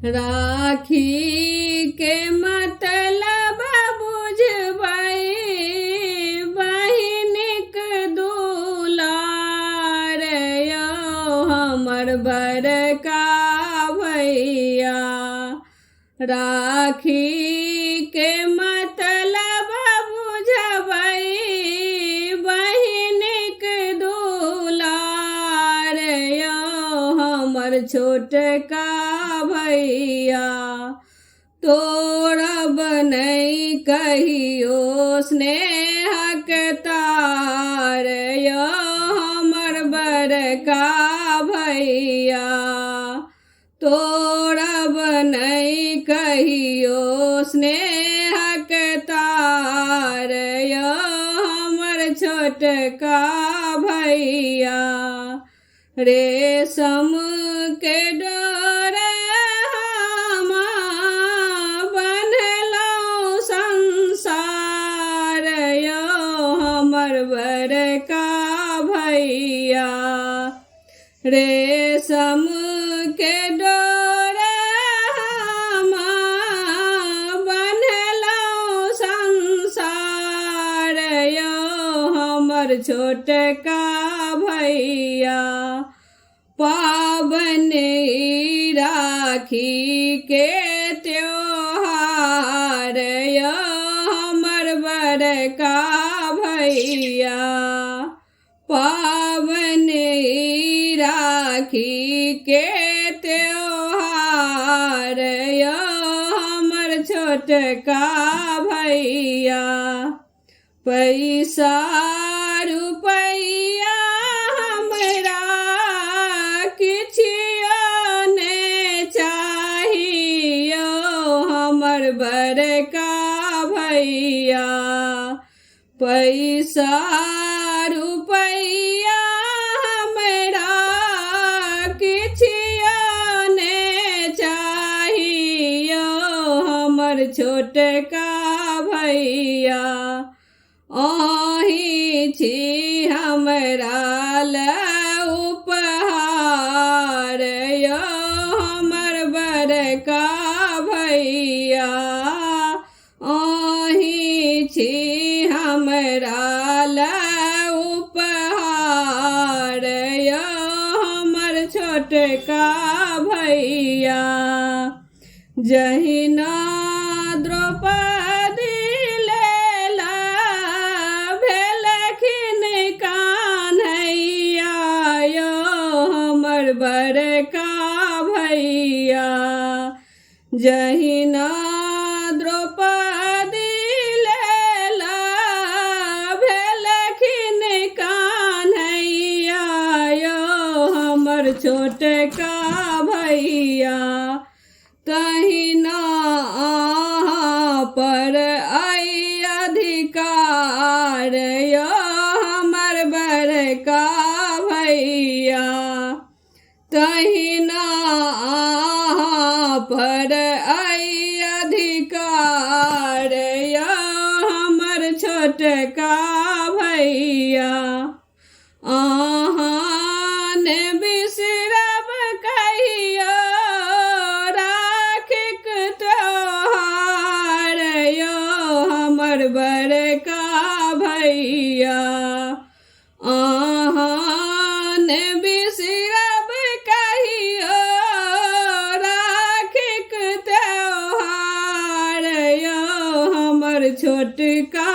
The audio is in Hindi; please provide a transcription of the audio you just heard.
राखी के मतलब बुझबै बहिनिक दुलार यौ हमर बड़का भैया। राखी के मतलब बुझबै बहिनिक दुलार यौ हमर छोटका भैया। तोड़ब नहीं कहियो स्नेहक तार यौ हमर बड़का भैया। तोड़ब नहीं कहियो स्नेहक तार यौ हमर छोटका भैया। रेशम के डोर हम बन्हलहुँ संसार यौ हमर बड़का भैया। रेशम के डोर हम बन्हलहुँ संसार यौ हमर छोटका भैया। पाबनि राखी के त्योहार यौ हमर बड़का भैया। पाबनि राखी के त्योहार यौ हमर छोटका भैया। पैसा रुपैया हमरा किछियो ने चाहियो हमर बड़का भैया। पैसा रुपैया हमरा किछियो ने चाहियो हमर छोटका भैया। अहीं छी हमरा लए उपहार यौ हमर बड़का भैया। अहीं छी हमरा लए उपहार यौ हमर छोटका भैया। जहिना द्रौपदी लेला भेलखिन कान्हैया यौ हमर बड़का भैया। जहिना द्रौपदी लेला भेलखिन कान्हैया यौ हमर छोटका भैया। तहिना अहाँ पर आई अधिकार यौ हमर बड़का भैया। तहिना अहाँ पर आई अधिकार यौ हमर छोटका भैया। अहाँ ने बिसरब कहियो राखीक त्योहार यौ हमर बड़का भैया। अहाँ ने बिसरब कहियो राखीक त्योहार यौ हमर छोटका